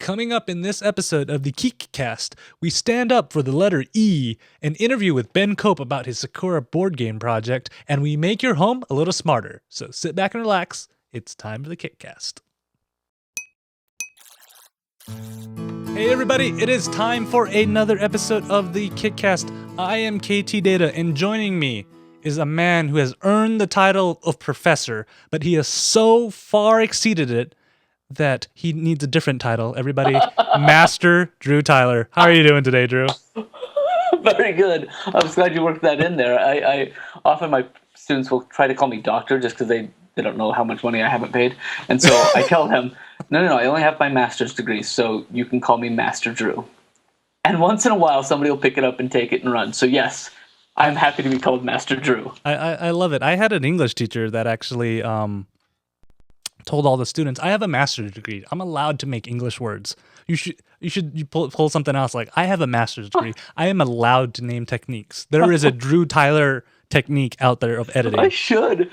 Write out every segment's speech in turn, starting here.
Coming up in this episode of the KickCast, we stand up for the letter E, an interview with Ben Cope about his Sakura Board Game Project, and we make your home a little smarter. So sit back and relax. It's time for the KickCast. Hey everybody, it is time for another episode of the KickCast. I am Ktdata, and joining me is a man who has earned the title of professor, but he has so far exceeded it that he needs a different title. Everybody, Master Drew Tyler. How are you doing today, Drew? Very good. I was glad you worked that in there. I often my students will try to call me doctor just because they don't know how much money I haven't paid. And so I tell them, no, I only have my master's degree, so you can call me Master Drew. And once in a while, somebody will pick it up and take it and run. So yes, I'm happy to be called Master Drew. I love it. I had an English teacher that actually told all the students, I have a master's degree. I'm allowed to make English words. You pull something else like, I have a master's degree. I am allowed to name techniques. There is a Drew Tyler technique out there of editing. I should.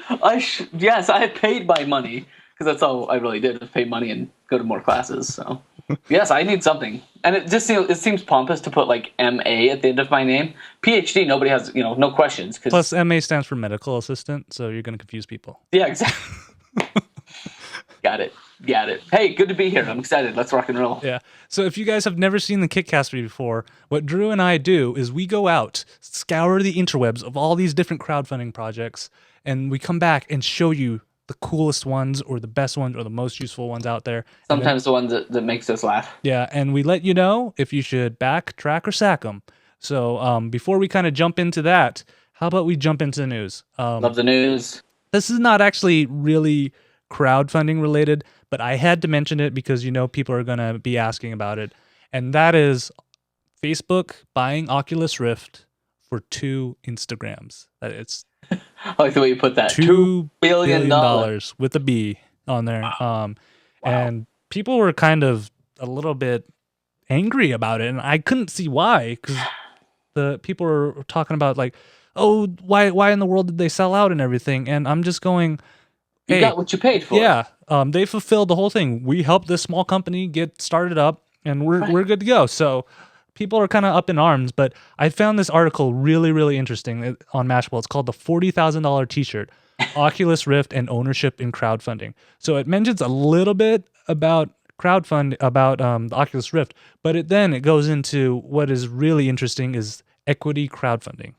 Yes, I have paid my money because that's all I really did, is pay money and go to more classes. So yes, I need something. And it seems pompous to put like MA at the end of my name. PhD, nobody has, no questions. Plus MA stands for medical assistant, so you're going to confuse people. Yeah, exactly. Got it. Hey, good to be here. I'm excited. Let's rock and roll. Yeah. So if you guys have never seen the KickCast before, what Drew and I do is we go out, scour the interwebs of all these different crowdfunding projects, and we come back and show you the coolest ones or the best ones or the most useful ones out there. Sometimes the ones that makes us laugh. Yeah, and we let you know if you should back, track, or sack them. So before we kind of jump into that, how about we jump into the news? Love the news. This is not actually really crowdfunding related, but I had to mention it because people are going to be asking about it, and that is Facebook buying Oculus Rift for 2 Instagrams. It's I like the way you put that. $2 billion with a B on there. Wow. And people were kind of a little bit angry about it, and I couldn't see why, because the people were talking about like, oh, why in the world did they sell out and everything, and I'm just going, you got what you paid for. Yeah, they fulfilled the whole thing. We helped this small company get started up, and we're good to go. So people are kind of up in arms, but I found this article really, really interesting on Mashable. It's called the $40,000 T-shirt, Oculus Rift and Ownership in Crowdfunding. So it mentions a little bit about the Oculus Rift, but it goes into what is really interesting is equity crowdfunding.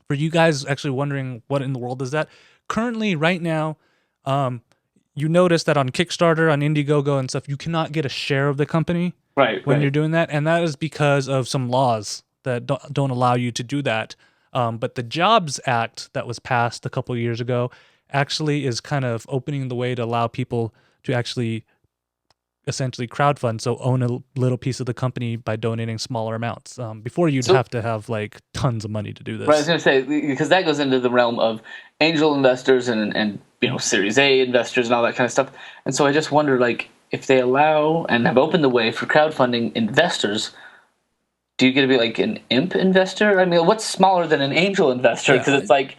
For you guys actually wondering what in the world is that? Currently, right now, you notice that on Kickstarter, on Indiegogo and stuff, you cannot get a share of the company when you're doing that. And that is because of some laws that don't allow you to do that. But the Jobs Act that was passed a couple of years ago actually is kind of opening the way to allow people to actually essentially crowdfund, so own a little piece of the company by donating smaller amounts. Before you'd have to have like tons of money to do this. Right, I was going to say, because that goes into the realm of angel investors and Series A investors and all that kind of stuff. And so I just wonder, like, if they allow and have opened the way for crowdfunding investors, do you get to be like an imp investor? I mean, what's smaller than an angel investor? Because it's like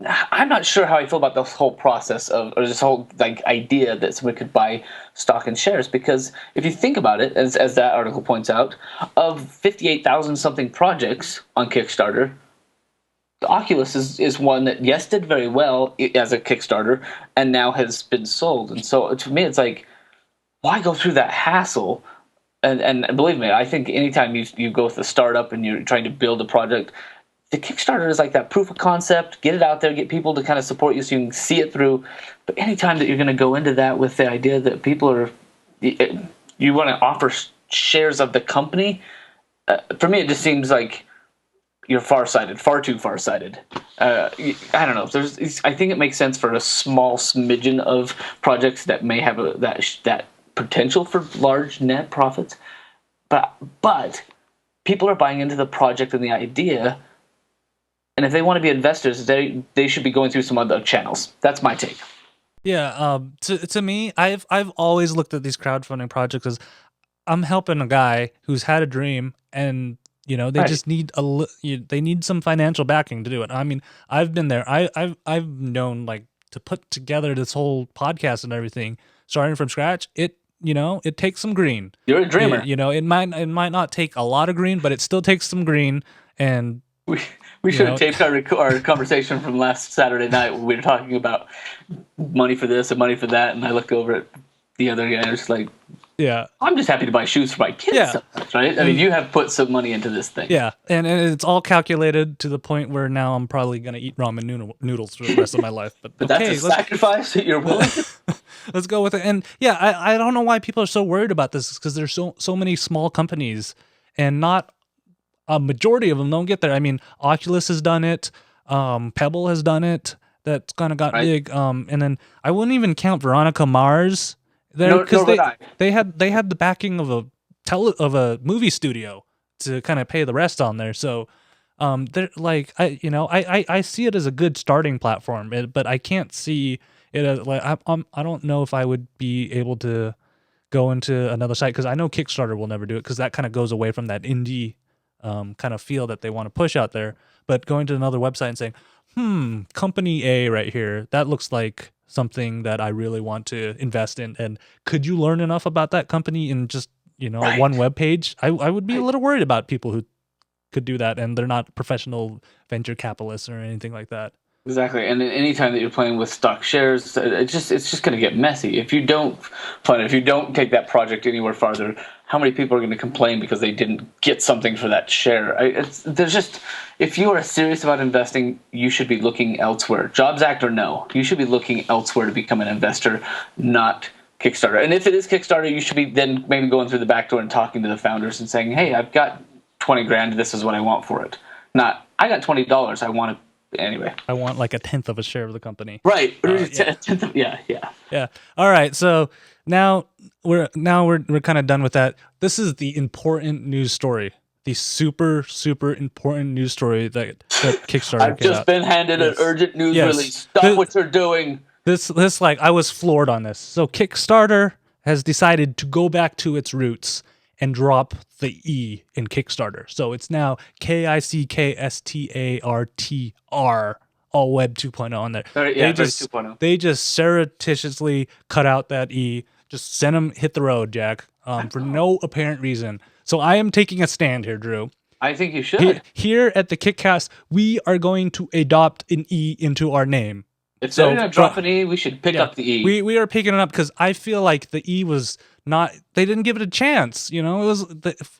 I'm not sure how I feel about this whole process or this whole idea that somebody could buy stock and shares. Because if you think about it, as that article points out, of 58,000 something projects on Kickstarter, the Oculus is one that did very well as a Kickstarter and now has been sold. And so to me, it's like, why go through that hassle? And believe me, I think anytime you go with a startup and you're trying to build a project, the Kickstarter is like that proof of concept, get it out there, get people to kind of support you so you can see it through. But anytime that you're going to go into that with the idea that people you want to offer shares of the company, for me it just seems like you're far too farsighted. I don't know. I think it makes sense for a small smidgen of projects that may have that potential for large net profits. But people are buying into the project and the idea. And if they want to be investors, they should be going through some other channels. That's my take. Yeah. To me, I've always looked at these crowdfunding projects as I'm helping a guy who's had a dream, and they just need they need some financial backing to do it. I mean, I've been there. I've known like to put together this whole podcast and everything, starting from scratch. It it takes some green. You're a dreamer. It might not take a lot of green, but it still takes some green. And we should have taped our conversation from last Saturday night when we were talking about money for this and money for that, and I looked over at the other guy and I was like, yeah, I'm just happy to buy shoes for my kids sometimes, right? I mean, you have put some money into this thing. Yeah, and it's all calculated to the point where now I'm probably going to eat ramen noodles for the rest of my life. But that's a sacrifice that you're willing to. Let's go with it. And yeah, I don't know why people are so worried about this, because there's so many small companies, and not a majority of them don't get there. I mean, Oculus has done it. Pebble has done it. That's kind of got big. And then I wouldn't even count Veronica Mars there, because they had the backing of a movie studio to kind of pay the rest on there. So they're like, I see it as a good starting platform, but I can't see it as like I don't know if I would be able to go into another site, because I know Kickstarter will never do it, because that kind of goes away from that indie kind of feel that they want to push out there. But going to another website and saying, company A right here, that looks like something that I really want to invest in, and could you learn enough about that company in just one web page? I would be a little worried about people who could do that, and they're not professional venture capitalists or anything like that. Exactly, and anytime that you're playing with stock shares, it's just going to get messy. If you don't take that project anywhere farther, how many people are going to complain because they didn't get something for that share? If you are serious about investing, you should be looking elsewhere. Jobs Act or no, you should be looking elsewhere to become an investor, not Kickstarter. And if it is Kickstarter, you should be then maybe going through the back door and talking to the founders and saying, "Hey, I've got 20 grand. This is what I want for it." Not, "I got $20. I want to." Anyway, I want like a 1/10 of a share of the company. Right. Yeah. All right. So now we're kind of done with that. This is the important news story. The super, super important news story that Kickstarter I've just been handed an urgent news release. Stop what you're doing. This I was floored on this. So Kickstarter has decided to go back to its roots and drop the E in Kickstarter. So it's now KickStarter, all Web 2.0 on there. They just surreptitiously cut out that E, just sent them hit the road, Jack, for no apparent reason. So I am taking a stand here, Drew. I think you should. Here at the KickCast, we are going to adopt an E into our name. If they're going to drop an E, we should pick up the E. We are picking it up because I feel like the E was not, they didn't give it a chance. It was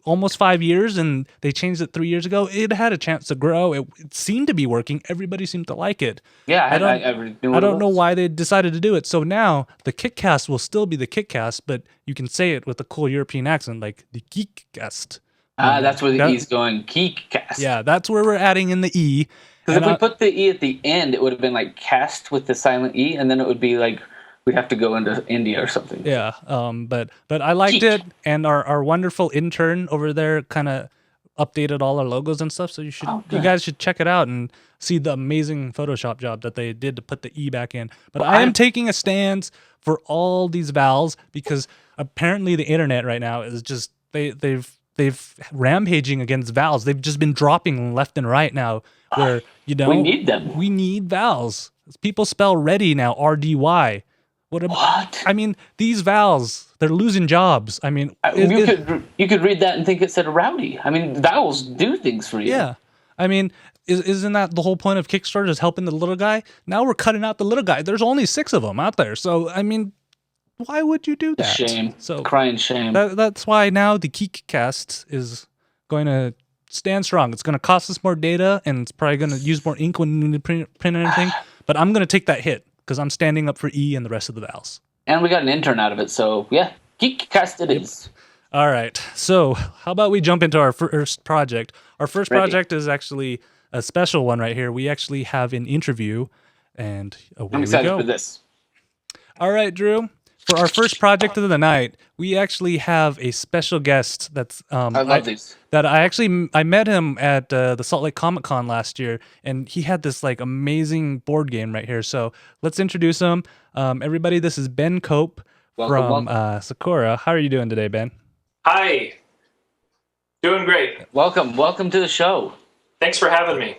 almost 5 years, and they changed it 3 years ago. It had a chance to grow. It seemed to be working. Everybody seemed to like it. Yeah, I don't know why they decided to do it. So now the KickCast will still be the KickCast, but you can say it with a cool European accent, like the KickCast. That's where the E's going. KickCast. Yeah, that's where we're adding in the E. Because if we put the E at the end, it would have been like cast with the silent E, and then it would be like we'd have to go into India or something. Yeah, but I liked it, and our wonderful intern over there kind of updated all our logos and stuff. So you guys should check it out and see the amazing Photoshop job that they did to put the E back in. But I am taking a stance for all these vowels, because apparently the internet right now is just they've rampaging against vowels. They've just been dropping left and right now. Where we need them. We need vowels. People spell ready now, RDY. What? I mean, these vowels, they're losing jobs. I mean, you could read that and think it said rowdy. I mean, vowels do things for you. Yeah. I mean, isn't that the whole point of Kickstarter, is helping the little guy? Now we're cutting out the little guy. There's only 6 of them out there. So, I mean, why would you do that? Shame. So crying shame. That's why now the KickCast is going to stand strong. It's going to cost us more data, and it's probably going to use more ink when you print anything. But I'm going to take that hit, because I'm standing up for E and the rest of the vowels. And we got an intern out of it, so yeah, KickCast it is. All right. So how about we jump into our first project? Our first project is actually a special one right here. We actually have an interview, and away we go. I'm excited for this. All right, Drew. For our first project of the night, we actually have a special guest that's I love these. That I met him at the Salt Lake Comic Con last year, and he had this like amazing board game right here. So let's introduce him. Everybody, this is Ben Cope from Sakura. How are you doing today, Ben? Hi. Doing great. Welcome to the show. Thanks for having me.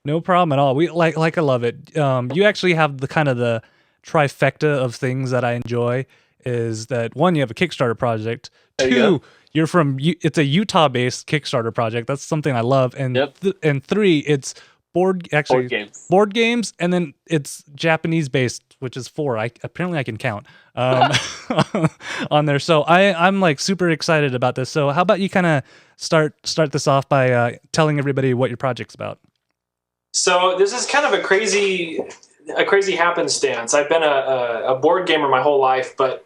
No problem at all. We I love it. You actually have the kind of the trifecta of things that I enjoy. is that one, you have a Kickstarter project. There you Two, go. you're from it's a Utah-based Kickstarter project. That's something I love. And Yep. and three, it's board games, and then it's Japanese-based, which is four. Apparently I can count on there. So I'm like super excited about this. So how about you kind of start this off by telling everybody what your project's about? So this is kind of a crazy happenstance. I've been a board gamer my whole life, but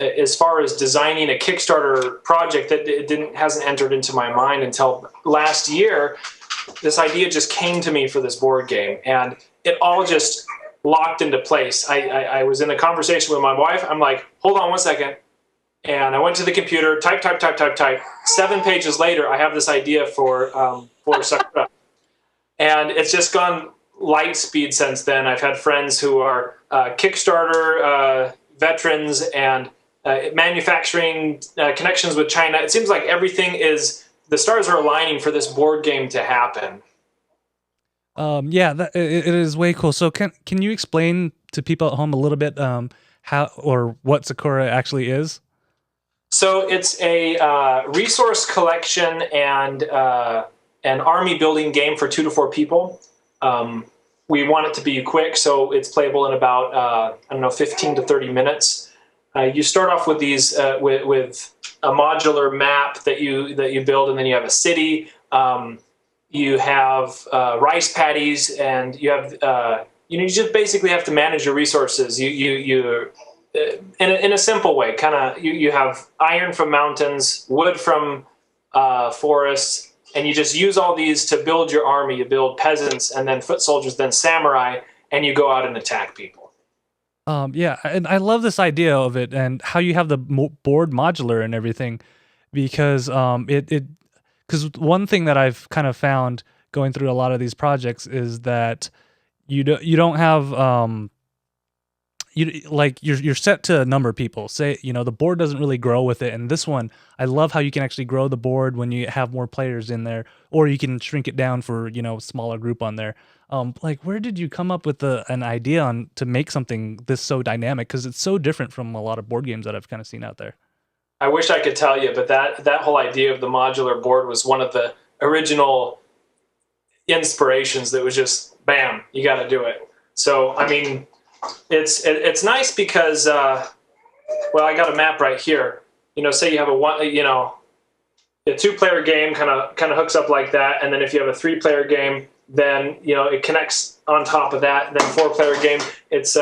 as far as designing a Kickstarter project, that hasn't entered into my mind until last year. This idea just came to me for this board game, and it all just locked into place. I was in a conversation with my wife. I'm like, hold on one second. And I went to the computer, type. 7 pages later, I have this idea for Sakura. And it's just gone light speed since then. I've had friends who are Kickstarter veterans and manufacturing connections with China. It seems like the stars are aligning for this board game to happen. Yeah, it is way cool. So can you explain to people at home a little bit how or what Sakura actually is? So it's a resource collection and an army building game for 2 to 4 people. We want it to be quick, so it's playable in about 15 to 30 minutes. You start off with these with a modular map that you build, and then you have a city. You have rice paddies, and you have you just basically have to manage your resources. You in a simple way, kind of you have iron from mountains, wood from forests. And you just use all these to build your army. You build peasants, and then foot soldiers, then samurai, and you go out and attack people. Yeah, and I love this idea of it and how you have the board modular and everything, because because one thing that I've kind of found going through a lot of these projects is that you don't have you're set to a number of people. Say, the board doesn't really grow with it. And this one, I love how you can actually grow the board when you have more players in there, or you can shrink it down for, a smaller group on there. Where did you come up with an idea to make something this so dynamic? Because it's so different from a lot of board games that I've kind of seen out there. I wish I could tell you, but that whole idea of the modular board was one of the original inspirations that was just, bam, you got to do it. So, I mean, it's nice because, I got a map right here. Say you have a 2-player game kind of hooks up like that, and then if you have a 3-player game, then it connects on top of that. Then 4-player game, it's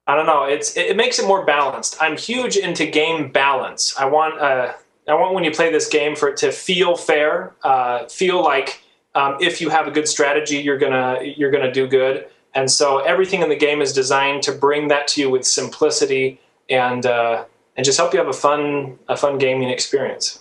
I don't know, it makes it more balanced. I'm huge into game balance. I want when you play this game for it to feel fair, feel like if you have a good strategy, you're gonna do good. And so everything in the game is designed to bring that to you with simplicity and just help you have a fun gaming experience.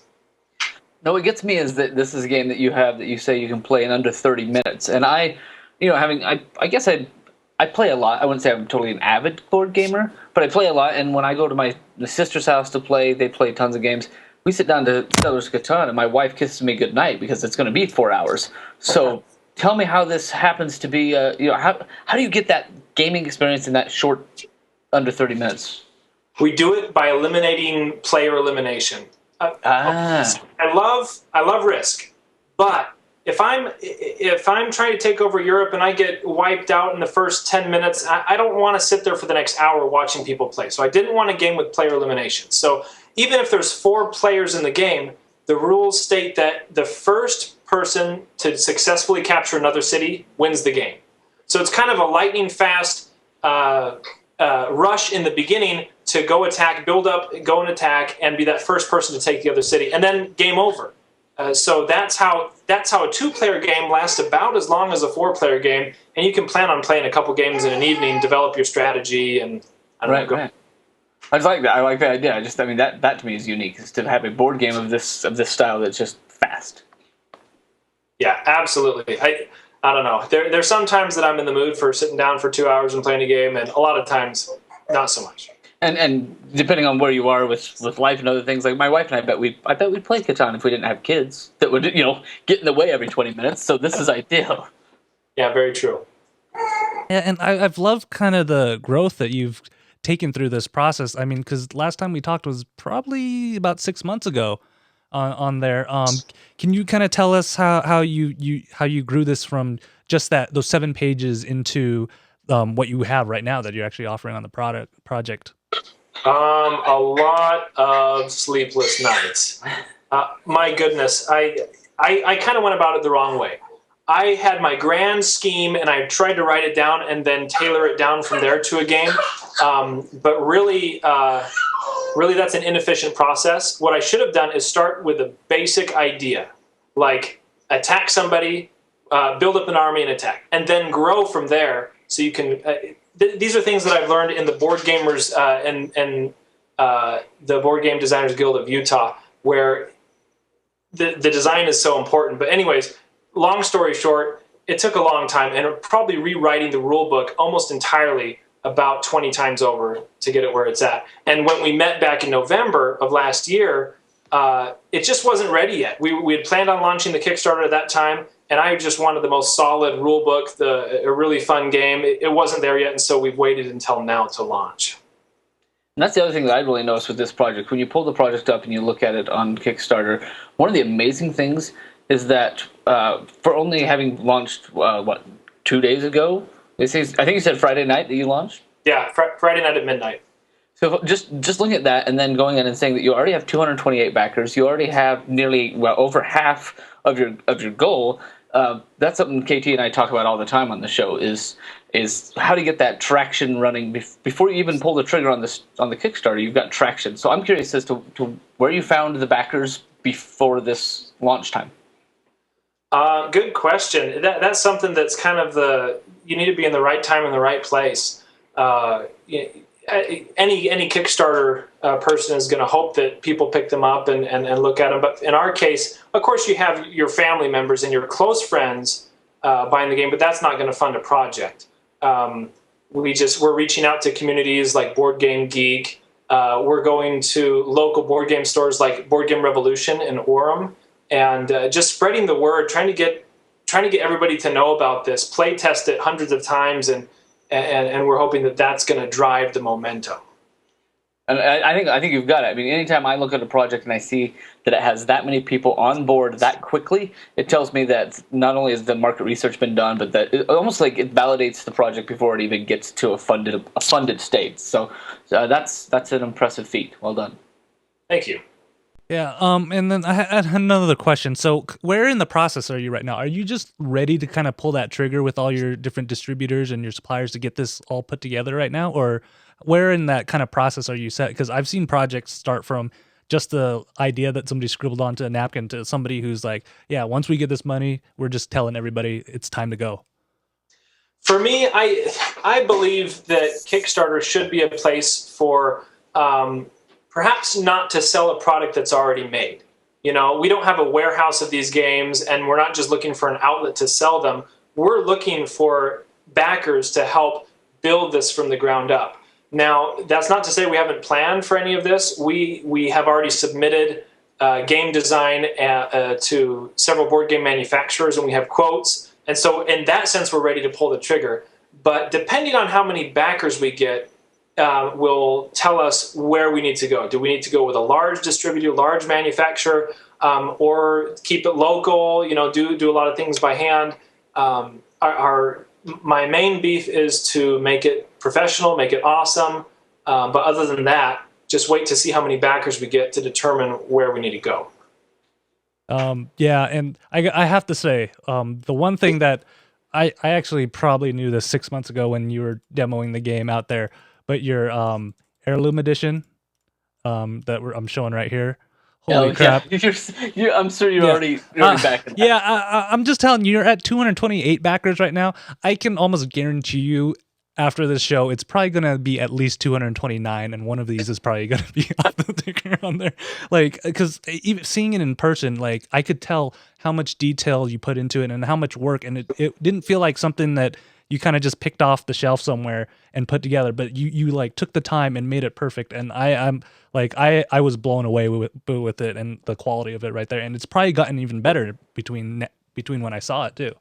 No, what gets me is that this is a game that you have that you say you can play in under 30 minutes. And I guess I play a lot. I wouldn't say I'm totally an avid board gamer, but I play a lot. And when I go to my sister's house to play, they play tons of games. We sit down to Settlers of Catan, and my wife kisses me goodnight because it's going to be 4 hours. So tell me how this happens to be. How do you get that gaming experience in that short, under 30 minutes? We do it by eliminating player elimination. I love Risk, but if I'm trying to take over Europe and I get wiped out in the first 10 minutes, I don't want to sit there for the next hour watching people play. So I didn't want a game with player elimination. So even if there's 4 players in the game, the rules state that the first person to successfully capture another city wins the game. So it's kind of a lightning fast rush in the beginning to go attack, build up, go and attack, and be that first person to take the other city, and then game over. So that's how a 2-player game lasts about as long as a 4-player game, and you can plan on playing a couple games in an evening, develop your strategy, and Right. I just like that. I like that idea. That to me is unique, is to have a board game of this style that's just fast. Yeah, absolutely. I don't know. There's some times that I'm in the mood for sitting down for 2 hours and playing a game, and a lot of times not so much. And depending on where you are with life and other things, like my wife and I bet we'd play Catan if we didn't have kids that would get in the way every 20 minutes. So this is ideal. Yeah, very true. Yeah, and I've loved kind of the growth that you've taken through this process. I mean, because last time we talked was probably about 6 months ago on there. Can you kind of tell us how you grew this from just those 7 pages into what you have right now that you're actually offering on the project? A lot of sleepless nights. My goodness, I kind of went about it the wrong way. I had my grand scheme and I tried to write it down and then tailor it down from there to a game. But really, that's an inefficient process. What I should have done is start with a basic idea, like attack somebody, build up an army and attack, and then grow from there. So you can. These are things that I've learned in the Board Gamers and the Board Game Designers Guild of Utah, where the design is so important. But anyways, long story short, it took a long time, and probably rewriting the rule book almost entirely about 20 times over to get it where it's at. And when we met back in November of last year, it just wasn't ready yet. We had planned on launching the Kickstarter at that time, and I just wanted the most solid rule book, a really fun game. It wasn't there yet, and so we've waited until now to launch. And that's the other thing that I really noticed with this project. When you pull the project up and you look at it on Kickstarter, one of the amazing things is that for only having launched, 2 days ago? I think you said Friday night that you launched? Yeah, Friday night at midnight. So just looking at that and then going in and saying that you already have 228 backers, you already have nearly over half of your goal. That's something KT and I talk about all the time on the show is how to get that traction running before you even pull the trigger on the Kickstarter. You've got traction. So I'm curious as to where you found the backers before this launch time. Good question. That's something that's kind of you need to be in the right time in the right place. Any Kickstarter person is going to hope that people pick them up and look at them. But in our case, of course, you have your family members and your close friends buying the game, but that's not going to fund a project. We're reaching out to communities like Board Game Geek. We're going to local board game stores like Board Game Revolution in Orem, and just spreading the word, trying to get everybody to know about this, play test it hundreds of times, and we're hoping that that's going to drive the momentum. And I think you've got it. I mean, anytime I look at a project and I see that it has that many people on board that quickly, it tells me that not only has the market research been done, but that it almost like it validates the project before it even gets to a funded state. So that's an impressive feat. Well done. Thank you. Yeah, and then I had another question. So where in the process are you right now? Are you just ready to kind of pull that trigger with all your different distributors and your suppliers to get this all put together right now? Or where in that kind of process are you set? Because I've seen projects start from just the idea that somebody scribbled onto a napkin to somebody who's like, yeah, once we get this money, we're just telling everybody it's time to go. For me, I believe that Kickstarter should be a place for perhaps not to sell a product that's already made. You know, we don't have a warehouse of these games, and we're not just looking for an outlet to sell them. We're looking for backers to help build this from the ground up. Now, that's not to say we haven't planned for any of this. We have already submitted game design to several board game manufacturers, and we have quotes. And so in that sense, we're ready to pull the trigger. But depending on how many backers we get, will tell us where we need to go. Do we need to go with a large distributor, large manufacturer, or keep it local, do a lot of things by hand? My main beef is to make it professional, make it awesome. But other than that, just wait to see how many backers we get to determine where we need to go. Yeah, and I have to say, the one thing that I actually probably knew this 6 months ago when you were demoing the game out there, but your heirloom edition that I'm showing right here. Holy crap! Yeah. I'm sure you're already back. Yeah, I'm just telling you, you're at 228 backers right now. I can almost guarantee you, after this show, it's probably gonna be at least 229, and one of these is probably gonna be off the ticker on there. Like, because even seeing it in person, like I could tell how much detail you put into it and how much work, and it didn't feel like something that you kind of just picked off the shelf somewhere and put together, but you like took the time and made it perfect. And I'm like, I was blown away with it and the quality of it right there. And it's probably gotten even better between when I saw it too.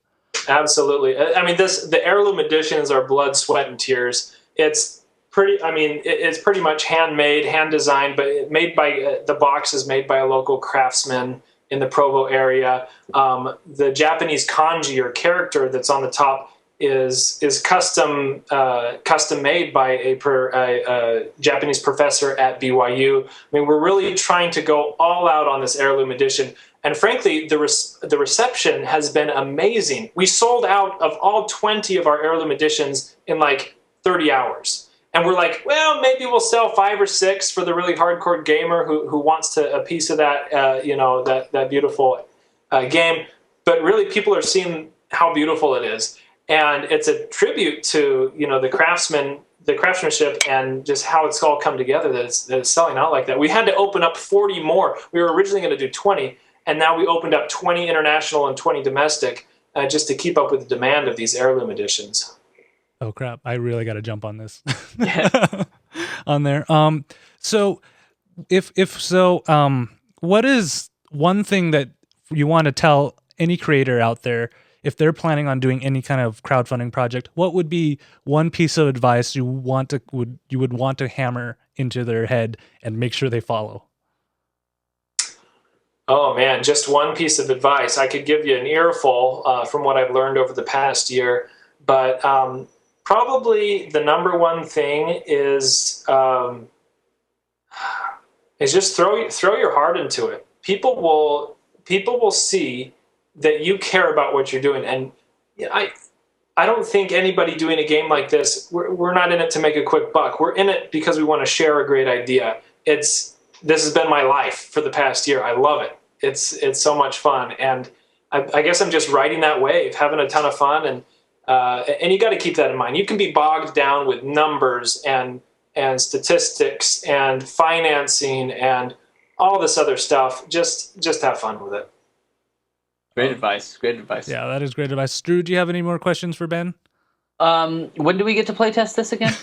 Absolutely. I mean, the heirloom editions are blood, sweat, and tears. It's pretty. I mean, it's pretty much handmade, hand designed, but made by the box is made by a local craftsman in the Provo area. The Japanese kanji or character that's on the top is custom made by a Japanese professor at BYU. I mean, we're really trying to go all out on this heirloom edition. And frankly, the reception has been amazing. We sold out of all 20 of our heirloom editions in like 30 hours. And we're like, well, maybe we'll sell 5 or 6 for the really hardcore gamer who wants a piece of that, that beautiful game. But really, people are seeing how beautiful it is. And it's a tribute to, the craftsmanship and just how it's all come together that it's selling out like that. We had to open up 40 more. We were originally going to do 20. And now we opened up 20 international and 20 domestic just to keep up with the demand of these heirloom editions. Oh crap! I really got to jump on this. Yeah. On there. So if so, what is one thing that you want to tell any creator out there if they're planning on doing any kind of crowdfunding project? What would be one piece of advice you would want to hammer into their head and make sure they follow? Oh man, just one piece of advice. I could give you an earful from what I've learned over the past year, but probably the number one thing is just throw your heart into it. People will see that you care about what you're doing, and I don't think anybody doing a game like this, we're not in it to make a quick buck. We're in it because we want to share a great idea. This has been my life for the past year. I love it. It's so much fun, and I guess I'm just riding that wave, having a ton of fun, and you got to keep that in mind. You can be bogged down with numbers and statistics and financing and all this other stuff. Just have fun with it. Great advice. Great advice. Yeah, that is great advice. Drew, do you have any more questions for Ben? When do we get to play test this again?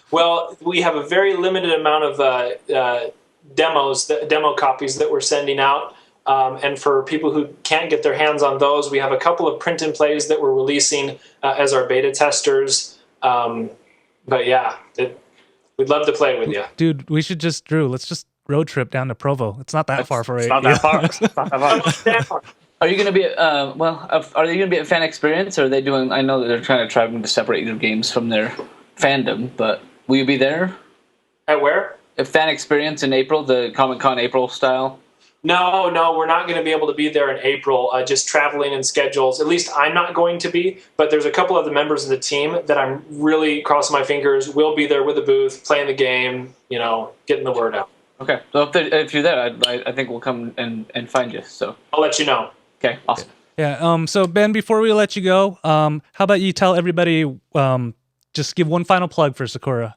Well, we have a very limited amount of demo copies that we're sending out. And for people who can't get their hands on those, we have a couple of print and plays that we're releasing as our beta testers. But yeah, we'd love to play with you. Dude, Drew, let's just road trip down to Provo. It's not that far for It's not that far. It's not that far. Are you going to be are they going to be at Fan Experience, or are they doing? I know that they're trying to separate your games from their fandom, but will you be there? At where? At Fan Experience in April, the Comic-Con April style. No, we're not going to be able to be there in April. Just traveling and schedules. At least I'm not going to be, but there's a couple of the members of the team that I'm really crossing my fingers will be there with a booth, playing the game, getting the word out. Okay, so if you're there, I think we'll come and find you. So I'll let you know. Okay, awesome. Yeah. So Ben, before we let you go, how about you tell everybody, just give one final plug for Sakura.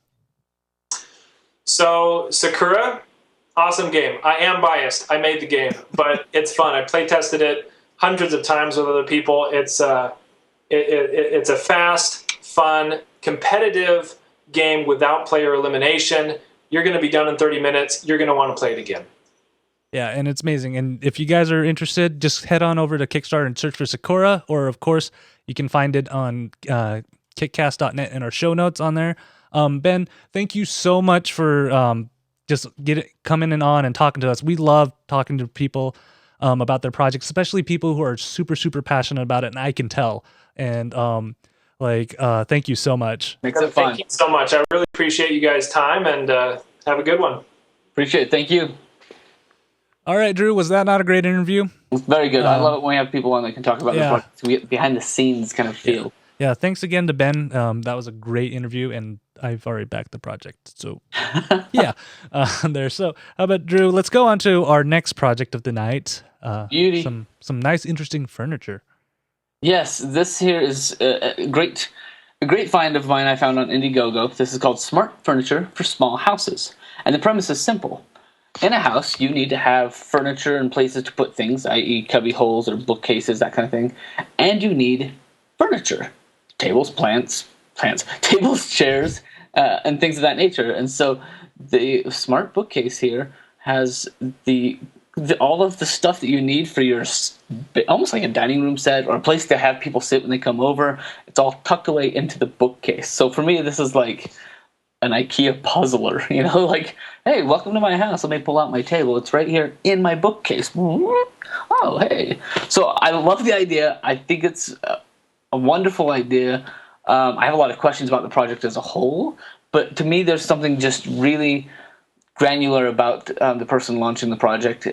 So Sakura, awesome game. I am biased. I made the game, but it's fun. I play tested it hundreds of times with other people. It's a fast, fun, competitive game without player elimination. You're going to be done in 30 minutes. You're going to want to play it again. Yeah, and it's amazing. And if you guys are interested, just head on over to Kickstarter and search for Sakura, or of course, you can find it on KickCast.net in our show notes on there. Ben, thank you so much for just coming in on and talking to us. We love talking to people about their projects, especially people who are super, super passionate about it, and I can tell. And thank you so much. Makes it fun. Thank you so much. I really appreciate you guys' time, and have a good one. Appreciate it. Thank you. All right, Drew, was that not a great interview? It's very good. I love it when we have people on that can talk about Yeah. the project. We get behind the scenes kind of feel. Yeah, thanks again to Ben. That was a great interview, and I've already backed the project. So, yeah, there. So, how about Drew? Let's go on to our next project of the night. Beauty. Some nice, interesting furniture. Yes, this here is a great find of mine I found on Indiegogo. This is called Smart Furniture for Small Houses. And the premise is simple. In a house, you need to have furniture and places to put things, i.e. cubby holes or bookcases, that kind of thing. And you need furniture. Tables, tables, chairs, and things of that nature. And so the smart bookcase here has the all of the stuff that you need for your almost like a dining room set or a place to have people sit when they come over. It's all tucked away into the bookcase. So for me, this is like an IKEA puzzler, like, hey, welcome to my house. Let me pull out my table. It's right here in my bookcase. Oh, hey. So I love the idea. I think it's a wonderful idea. I have a lot of questions about the project as a whole, but to me, there's something just really granular about the person launching the project.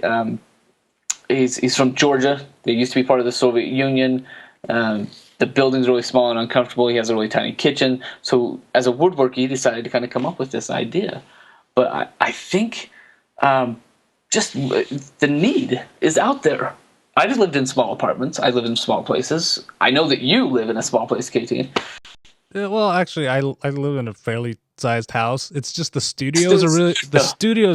He's from Georgia. They used to be part of the Soviet Union. The building's really small and uncomfortable. He has a really tiny kitchen. So as a woodworker, he decided to kind of come up with this idea. But I think just the need is out there. I just lived in small apartments. I live in small places. I know that you live in a small place, KT. Yeah, well, actually, I live in a fairly sized house. It's just the studio's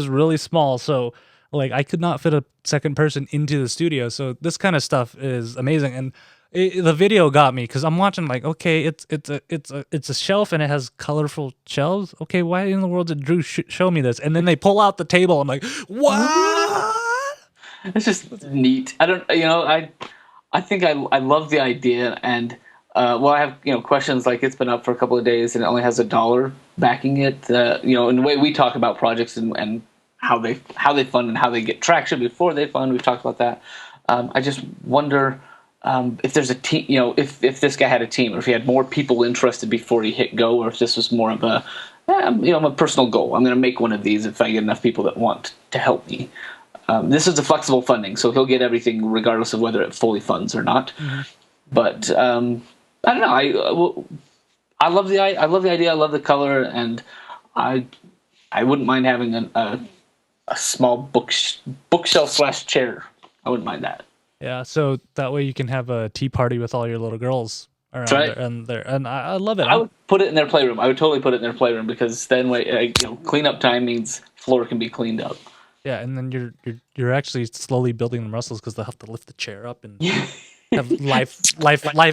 really small, so like I could not fit a second person into the studio. So this kind of stuff is amazing, and the video got me because I'm watching like, okay, it's a shelf and it has colorful shelves. Okay, why in the world did Drew show me this? And then they pull out the table. I'm like, what? It's just neat. I don't, I think I love the idea, and I have questions like it's been up for a couple of days and it only has $1 backing it. In the way we talk about projects and how they fund and how they get traction before they fund, we've talked about that. I just wonder if there's a team, if this guy had a team, or if he had more people interested before he hit go, or if this was more of a personal goal. I'm going to make one of these if I get enough people that want to help me. This is a flexible funding, so he'll get everything regardless of whether it fully funds or not. Mm-hmm. But I don't know. I love the idea. I love the color, and I wouldn't mind having a small bookshelf / chair. I wouldn't mind that. Yeah, so that way you can have a tea party with all your little girls around there, and I love it. I would put it in their playroom. I would totally put it in their playroom because then cleanup time means floor can be cleaned up. Yeah, and then you're actually slowly building the muscles because they'll have to lift the chair up and have life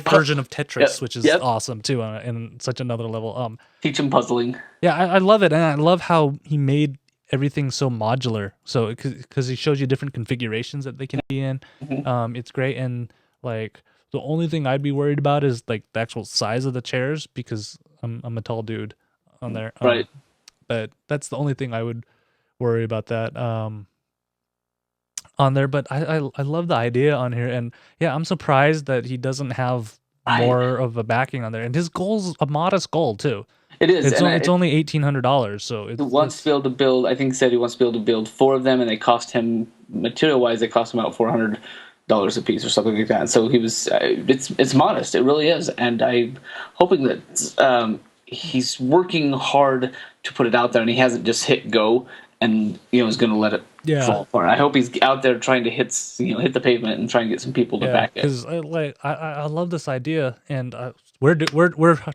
version of Tetris, which is awesome too, and such another level. Teach them puzzling. Yeah, I love it, and I love how he made everything so modular. So because he shows you different configurations that they can be in. Mm-hmm. It's great, and like the only thing I'd be worried about is like the actual size of the chairs because I'm a tall dude on there. Right. But that's the only thing I would worry about that on there. But I love the idea on here, and yeah, I'm surprised that he doesn't have more of a backing on there. And his goal's a modest goal too. It is. It's only $1,800, so he wants to be able to build. I think he said he wants to be able to build 4 of them, and they cost him material-wise. They cost him about $400 a piece or something like that. And so he was. It's modest. It really is, and I'm hoping that he's working hard to put it out there, and he hasn't just hit go and is going to let it fall apart. I hope he's out there trying to hit the pavement and try and get some people to back it. Because I love this idea, and we're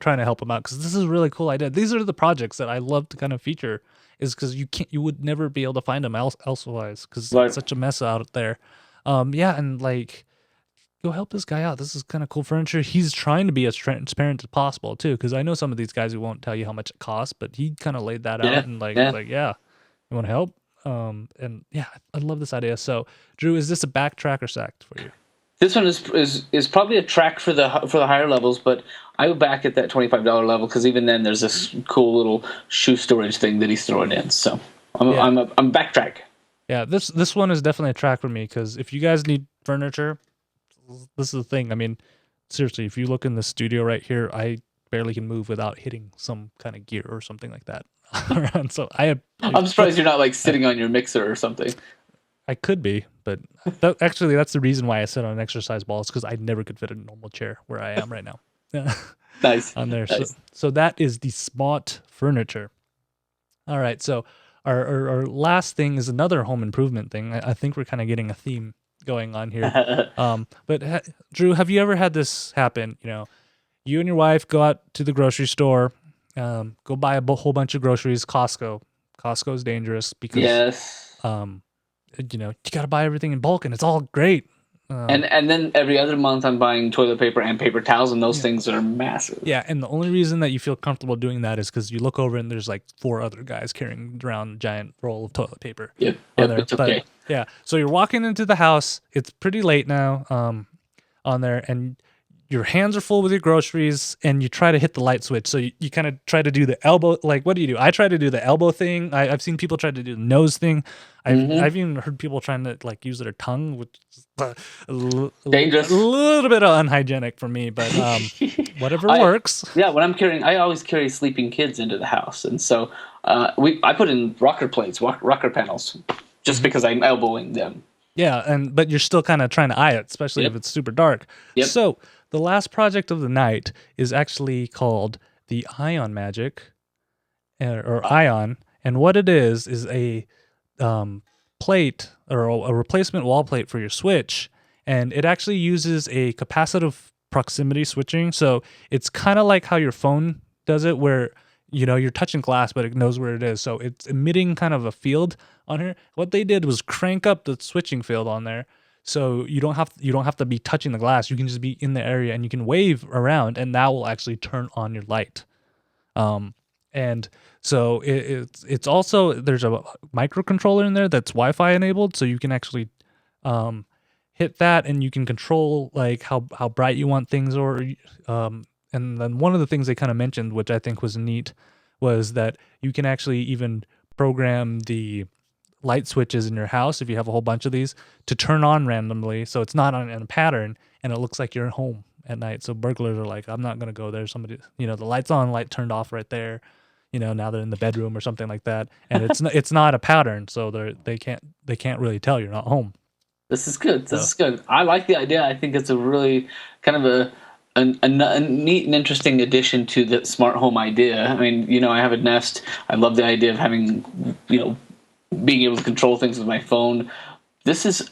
trying to help him out because this is a really cool idea. These are the projects that I love to kind of feature, is because you would never be able to find them elsewise because it's such a mess out there. And like, go help this guy out. This is kind of cool furniture. He's trying to be as transparent as possible too, because I know some of these guys who won't tell you how much it costs, but he kind of laid that out and you want to help? And yeah, I love this idea. So, Drew, is this a backtrack or sacked for you? This one is probably a track for the higher levels, but I would back at that $25 level because even then there's this cool little shoe storage thing that he's throwing in. So I'm backtrack. Yeah, this one is definitely a track for me because if you guys need furniture, this is the thing. I mean, seriously, if you look in the studio right here, I barely can move without hitting some kind of gear or something like that. So I'm surprised you're not like sitting on your mixer or something. I could be, but actually that's the reason why I sit on an exercise ball, is because I never could fit a normal chair where I am right now. Nice. On there. Nice. So that is the smart furniture. All right. So our last thing is another home improvement thing. I think we're kind of getting a theme going on here. But Drew, have you ever had this happen? You and your wife go out to the grocery store, go buy a whole bunch of groceries. Costco is dangerous because you got to buy everything in bulk and it's all great. And then every other month I'm buying toilet paper and paper towels, and those things are massive. Yeah, and the only reason that you feel comfortable doing that is because you look over and there's like 4 other guys carrying around a giant roll of toilet paper. Yep, on there. it's okay. But, yeah, so you're walking into the house. It's pretty late now on there, and your hands are full with your groceries, and you try to hit the light switch. So you kind of try to do the elbow. Like, what do? I try to do the elbow thing. I've seen people try to do the nose thing. I've even heard people trying to like use their tongue, which is Dangerous. a little bit unhygienic for me, but whatever works. Yeah, when I'm carrying, I always carry sleeping kids into the house, and so I put in rocker plates, rocker panels, just because I'm elbowing them. Yeah, but you're still kind of trying to eye it, especially if it's super dark. Yep. So the last project of the night is actually called the Ion Magic, or Ion, and what it is a plate or a replacement wall plate for your Switch, and it actually uses a capacitive proximity switching. So it's kind of like how your phone does it, where you're touching glass, but it knows where it is. So it's emitting kind of a field on here. What they did was crank up the switching field on there, so you don't have to be touching the glass. You can just be in the area and you can wave around, and that will actually turn on your light. And so it's also, there's a microcontroller in there that's Wi-Fi enabled, so you can actually hit that and you can control like how bright you want things, or and then one of the things they kind of mentioned, which I think was neat, was that you can actually even program the light switches in your house, if you have a whole bunch of these, to turn on randomly, so it's not in a pattern, and it looks like you're home at night. So burglars are like, I'm not going to go there. Somebody, the light's on, light turned off right there. Now they're in the bedroom or something like that, and it's not a pattern, so they can't really tell you're not home. This is good. This is good. I like the idea. I think it's a really kind of a neat and interesting addition to the smart home idea. I mean, I have a Nest. I love the idea of having, being able to control things with my phone. This is,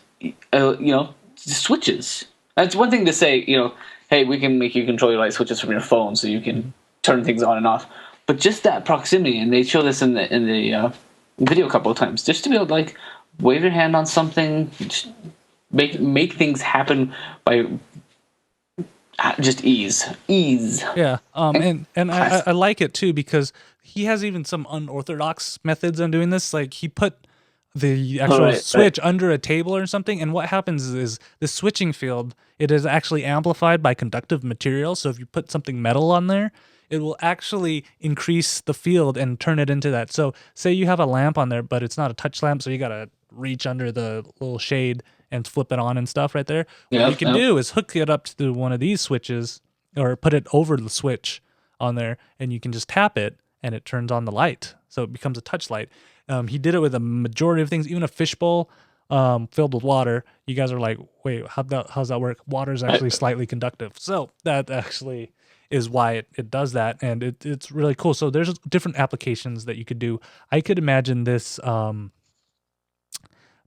switches. That's one thing to say, hey, we can make you control your light switches from your phone so you can turn things on and off. But just that proximity, and they show this in the video a couple of times, just to be able to like wave your hand on something, just make things happen by just ease. Yeah, and I like it too, because he has even some unorthodox methods on doing this. Like he put the actual switch under a table or something, and what happens is the switching field, it is actually amplified by conductive material. So if you put something metal on there, it will actually increase the field and turn it into that. So say you have a lamp on there, but it's not a touch lamp, so you gotta reach under the little shade and flip it on and stuff right there. What you can do is hook it up to one of these switches, or put it over the switch on there, and you can just tap it and it turns on the light. So it becomes a touch light. He did it with a majority of things, even a fishbowl filled with water. You guys are like, wait, how's that work? Water is actually slightly conductive. So that actually is why it does that, and it's really cool. So there's different applications that you could do. I could imagine this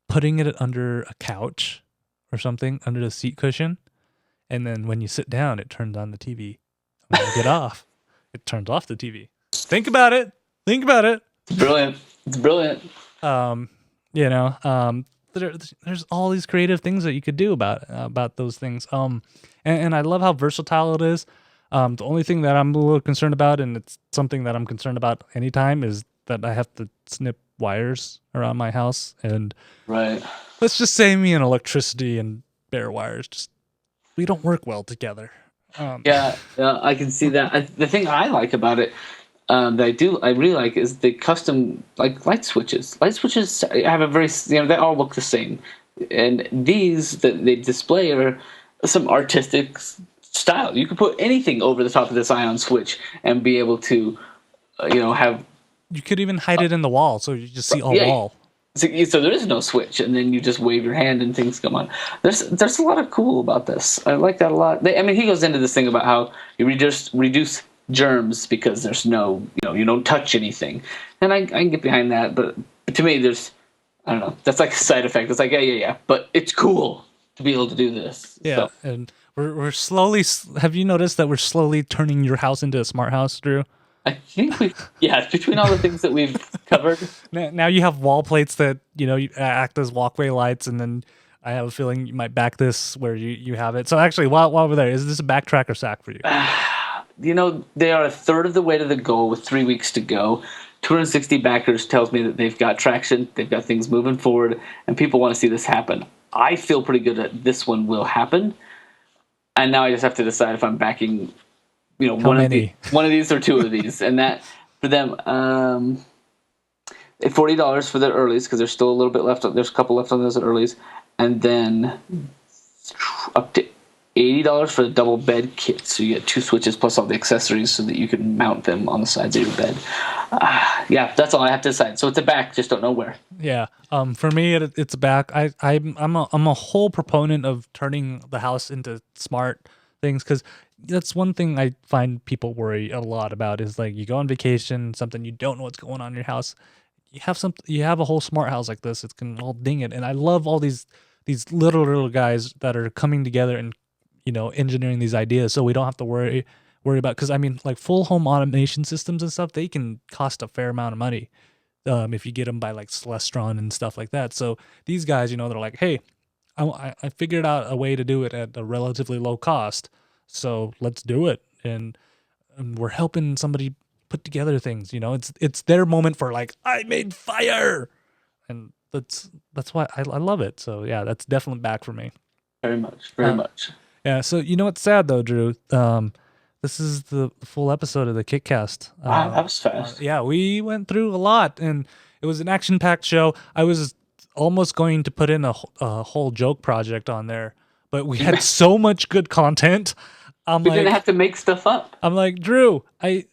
putting it under a couch or something, under the seat cushion, and then when you sit down, it turns on the TV. When you get off, it turns off the TV. Think about it. It's brilliant. There's all these creative things that you could do about those things. And I love how versatile it is. The only thing that I'm a little concerned about, and it's something that I'm concerned about anytime, is that I have to snip wires around my house. And let's just say me and electricity and bare wires, we don't work well together. Yeah, I can see that. The thing I like about it, that I really like, is the custom like light switches. Light switches have a very, they all look the same, and these that they display are some artistic style. You could put anything over the top of this Ion switch and be able to, have. You could even hide it in the wall, so you just see all wall. So there is no switch, and then you just wave your hand and things come on. There's a lot of cool about this. I like that a lot. He goes into this thing about how you reduce germs because there's no, you don't touch anything, and I can get behind that. But to me, I don't know. That's like a side effect. It's like yeah, but it's cool to be able to do this. Yeah, so. And we're slowly. Have you noticed that we're slowly turning your house into a smart house, Drew? I think between all the things that we've covered. Now you have wall plates that you act as walkway lights, and then I have a feeling you might back this where you have it. So actually, while we're there, is this a backtrack or sack for you? They are a third of the way to the goal with 3 weeks to go. 260 backers tells me that they've got traction, they've got things moving forward, and people want to see this happen. I feel pretty good that this one will happen. And now I just have to decide if I'm backing, one of these or two of these. And that, for them, $40 for the earlies, because there's still a little bit left. There's a couple left on those earlies. And then up to $80 for the double bed kit. So you get 2 switches plus all the accessories so that you can mount them on the sides of your bed. Yeah, that's all I have to decide. So it's a back, just don't know where. Yeah. For me, it's a back. I'm a whole proponent of turning the house into smart things, because that's one thing I find people worry a lot about is like you go on vacation, something you don't know what's going on in your house. You have a whole smart house like this, it can all ding it. And I love all these little guys that are coming together and engineering these ideas, so we don't have to worry about, because I mean, like full home automation systems and stuff, they can cost a fair amount of money if you get them by like Celestron and stuff like that. So these guys, they're like, hey, I figured out a way to do it at a relatively low cost, so let's do it. And we're helping somebody put together things. It's their moment for like, I made fire, and that's why I love it. So yeah, that's definitely back for me. Very much. Yeah. So what's sad though, Drew? This is the full episode of the KickCast. Wow, that was fast. Yeah, we went through a lot, and it was an action-packed show. I was almost going to put in a whole joke project on there, but we had so much good content. We're gonna have to make stuff up. I'm like, Drew, I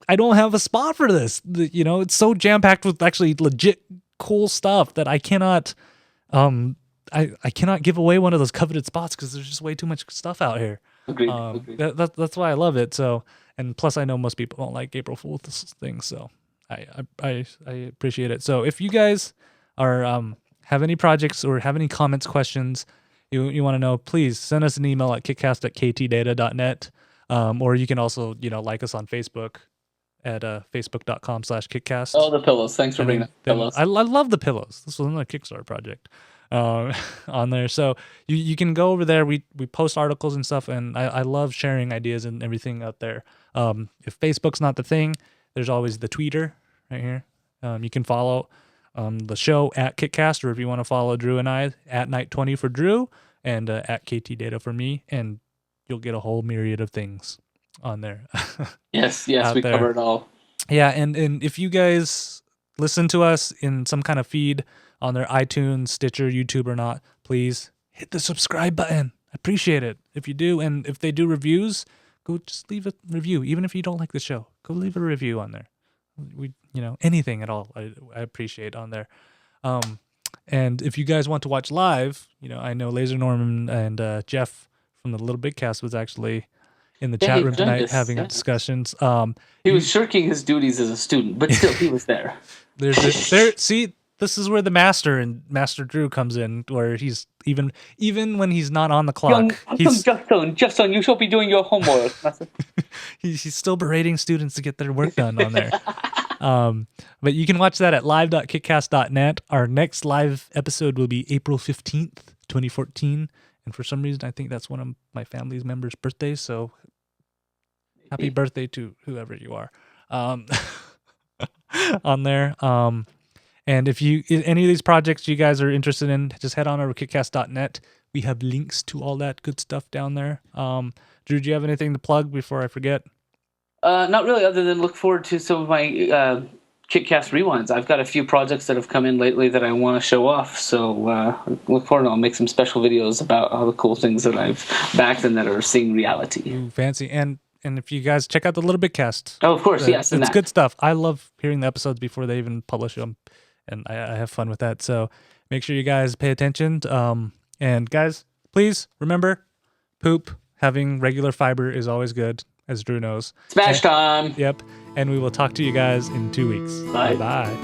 don't have a spot for this. It's so jam-packed with actually legit cool stuff that I cannot I cannot give away one of those coveted spots because there's just way too much stuff out here. Agreed. That's why I love it. So, and plus I know most people don't like April Fool's things, so I appreciate it. So if you guys are have any projects or have any comments, questions you want to know, please send us an email at kickcast@ktdata.net, or you can also like us on Facebook at facebook.com/kickcast. Oh, the pillows! Thanks for bringing the pillows. I love the pillows. This was another Kickstarter project on there, so you can go over there. We post articles and stuff, and I love sharing ideas and everything out there. If Facebook's not the thing, there's always the Twitter right here. You can follow the show at KickCast, or if you want to follow Drew and I, at Night20 for Drew and at Ktdata for me, and you'll get a whole myriad of things on there. Yes, we cover it all. Yeah, and if you guys listen to us in some kind of feed on their iTunes, Stitcher, YouTube or not, please hit the subscribe button. I appreciate it if you do. And if they do reviews, go just leave a review. Even if you don't like the show, go leave a review on there. We, anything at all, I appreciate on there. And if you guys want to watch live, I know Laser Norman and Jeff from the Little Big Cast was actually in the chat room tonight having discussions. He was shirking his duties as a student, but still he was there. See, this is where the master and Master Drew comes in, where he's even when he's not on the clock. Justin, you should be doing your homework. he's still berating students to get their work done on there. But you can watch that at live.kickcast.net. Our next live episode will be April 15th, 2014. And for some reason, I think that's one of my family's members' birthdays. So happy birthday to whoever you are on there. And if any of these projects you guys are interested in, just head on over to kickcast.net. We have links to all that good stuff down there. Drew, do you have anything to plug before I forget? Not really, other than look forward to some of my KickCast rewinds. I've got a few projects that have come in lately that I want to show off. So look forward, and I'll make some special videos about all the cool things that I've backed and that are seeing reality. Ooh, fancy. And if you guys check out the Little Big Cast. Oh, of course, yes. It's good stuff. I love hearing the episodes before they even publish them. And I have fun with that. So make sure you guys pay attention. And guys, please remember, poop, having regular fiber is always good, as Drew knows. Smash time. Yep. And we will talk to you guys in 2 weeks. Bye. Bye.